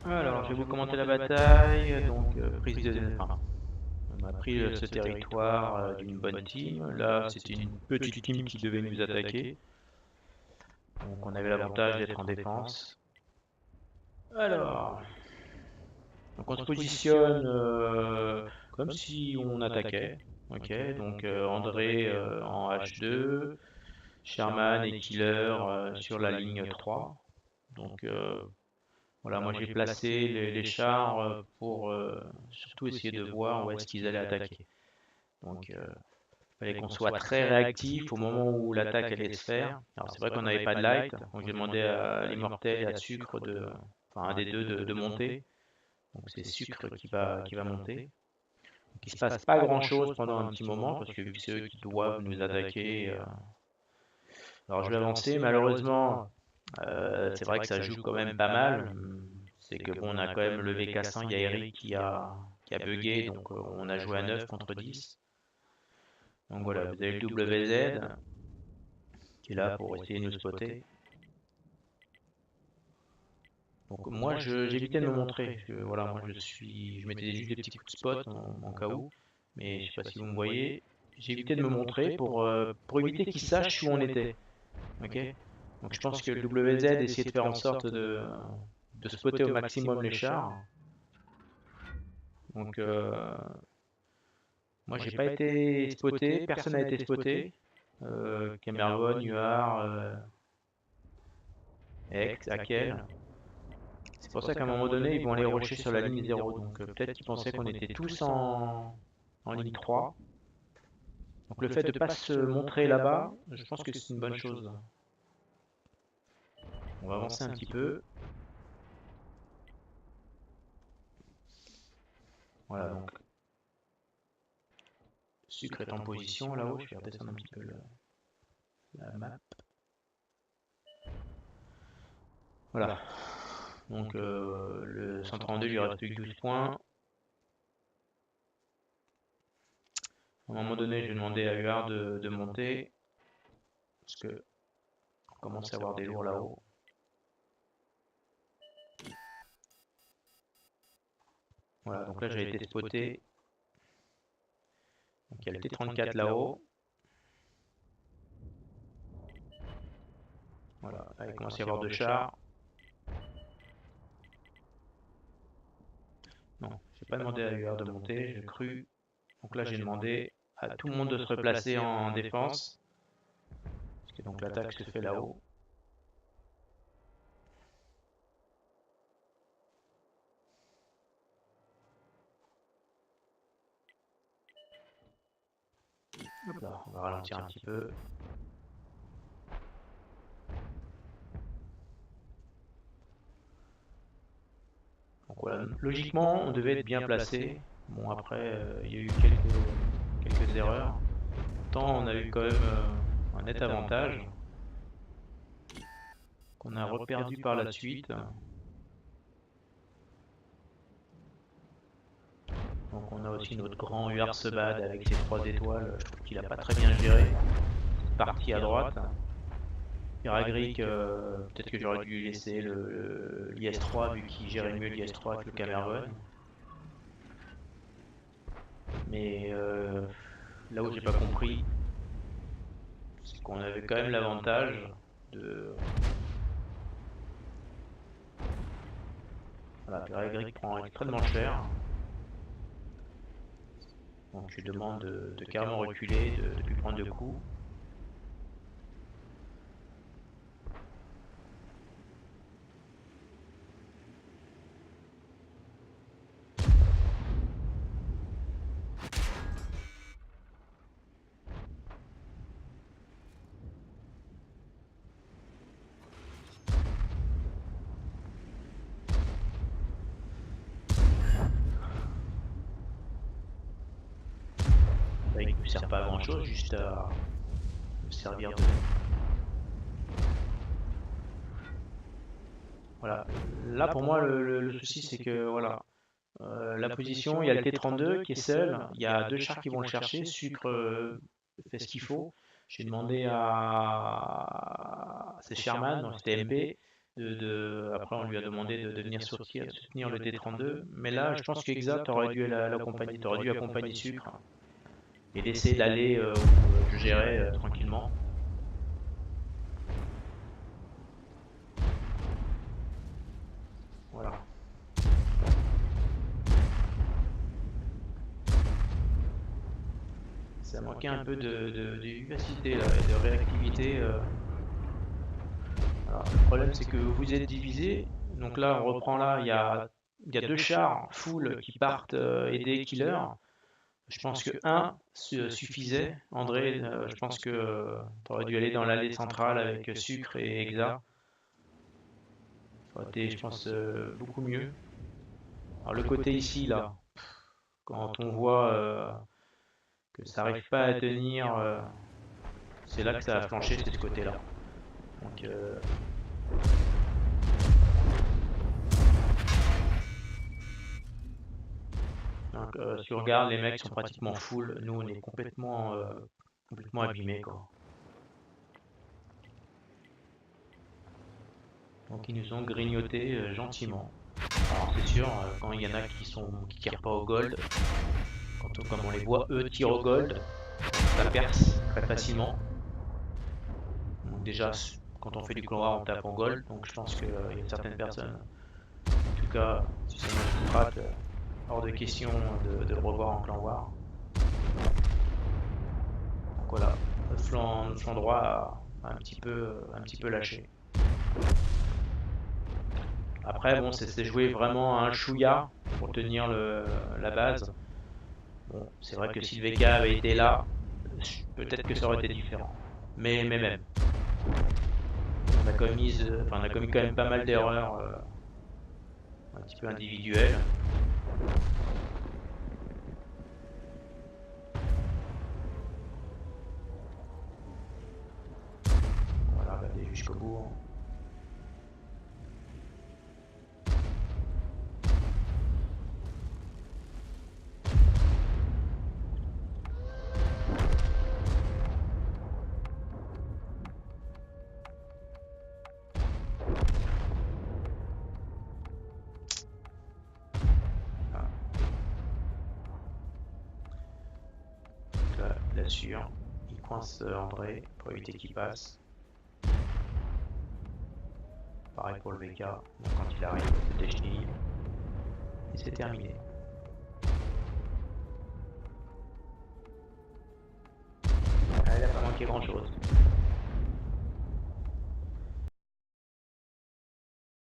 Alors, je vais vous commenter la bataille. Donc, prise de. Enfin, on a pris ce territoire d'une bonne team. Là, c'était une petite team qui devait nous attaquer. Donc, on avait l'avantage d'être en défense. Alors, donc on se positionne comme si on attaquait. Ok, donc André en H2, Sherman et Killer sur la ligne 3. Donc voilà, moi j'ai placé les chars pour surtout essayer de voir où est-ce qu'ils allaient attaquer. Donc il fallait qu'on soit très réactif au moment où l'attaque allait se faire. Alors c'est vrai qu'on n'avait pas de light, donc j'ai demandé à l'Immortel et à Sucre enfin un des deux de monter. Donc c'est Sucre qui va monter. Donc il se passe pas grand-chose pendant un petit moment parce que vu que c'est eux qui doivent nous attaquer. Alors je vais avancer. Malheureusement, c'est vrai que ça joue quand même pas mal. C'est que bon, on a quand même le VK100, il y a Eric qui a bugué, donc on a joué à 9 contre 10. Donc voilà, vous avez le WZ qui est là pour essayer de nous spotter. Donc moi j'évitais de me montrer, parce que voilà, moi je mettais juste des petits coups de spot en cas où, mais je sais pas si vous me voyez, j'évitais de me montrer pour éviter qu'ils sachent où on était. Ok. Donc je pense que le WZ essayait de faire en sorte de spotter au maximum les chars. Donc moi j'ai pas été spoté, personne n'a été spoté. Camergon, Huard, Hex, Akel. C'est pour ça qu'à un moment donné ils vont aller rusher sur la ligne 0. Donc peut-être qu'ils pensaient qu'on était tous en ligne 3. Donc le fait de ne pas se montrer là-bas, je pense que c'est une bonne chose. On va avancer un petit peu. Voilà, donc Sucre est en position là-haut, je vais redescendre un petit peu la map. Voilà. Donc le 132 lui reste plus que 12 points. À un moment donné, je vais demander à Huard de monter. Parce que on commence à avoir des lourds là-haut. Voilà, donc là j'ai été spoté. Donc il y a le T34 là-haut. Voilà, là il commence à y avoir deux chars. Non, j'ai pas demandé à Huard de monter, j'ai cru. Donc là j'ai demandé à tout le monde de se replacer en défense. Parce que donc l'attaque se fait là-haut. Hop là, on va ralentir un petit peu. Donc voilà, logiquement on devait être bien placé. Bon après il y a eu quelques erreurs. Pourtant on a eu quand même un net avantage qu'on a reperdu par la suite. Donc on a aussi notre grand Huard Sebad avec ses 3 étoiles. Je trouve qu'il a pas très bien géré. Parti à droite. Piragric, peut-être que j'aurais dû laisser l'IS-3 vu qu'il gérait mieux l'IS-3 que le Camergon. Mais là où j'ai pas compris, c'est qu'on avait quand même l'avantage de. Voilà, Piragric prend extrêmement cher. Donc je lui demande de carrément reculer, de ne plus prendre de coups. Il ne sert pas à grand chose, juste à me servir de. Voilà. Là pour moi le souci c'est que voilà. La position, il y a le T32 qui est seul, il y a deux chars qui vont le chercher, Sucre fait ce qu'il faut. J'ai demandé à. C'est Sherman, donc c'était MP, Après, on lui a demandé de venir soutenir le T32. Mais là, je pense qu'Exa, t'aurais dû l'accompagner, t'aurais dû accompagner Sucre et laisser l'aller où je gérais tranquillement. Voilà. Ça manquait un peu de vivacité là, et de réactivité. Alors, le problème, c'est que vous êtes divisé. Donc là, on reprend là, il y a 2 chars full qui partent aider Killer. Je pense que un suffisait. André, je pense que tu aurais dû aller dans l'allée centrale avec Sucre et Exa. Ça aurait été, je pense, beaucoup mieux. Alors le côté ici, là, quand on voit que ça n'arrive pas à tenir, c'est là que ça a flanché, c'est de ce côté-là. Donc, si tu regardes, les mecs sont pratiquement full. Nous, on est complètement abîmés, quoi. Donc, ils nous ont grignoté gentiment. Alors, c'est sûr, quand il y en a qui tirent pas au gold, comme on les voit, eux tirent au gold, ça perce très facilement. Donc, déjà, quand on fait du clan on tape en gold. Donc, je pense qu'il y a certaines personnes, en tout cas, si c'est moi qui rate, hors de question de le revoir en clan war. Donc voilà, notre flanc droit a un petit peu lâché. Après, bon, c'est joué vraiment à un chouïa pour tenir la base. Bon, c'est vrai que si le VK avait été là, peut-être que ça aurait été différent. Mais même, on a commis quand même pas mal d'erreurs un petit peu individuelles. Voilà, aller jusqu'au bout. Là, sûr, il coince André pour éviter qu'il passe. Pareil pour le VK, donc quand il arrive, il déchenille. Et c'est terminé. Ah, il n'a pas manqué grand chose.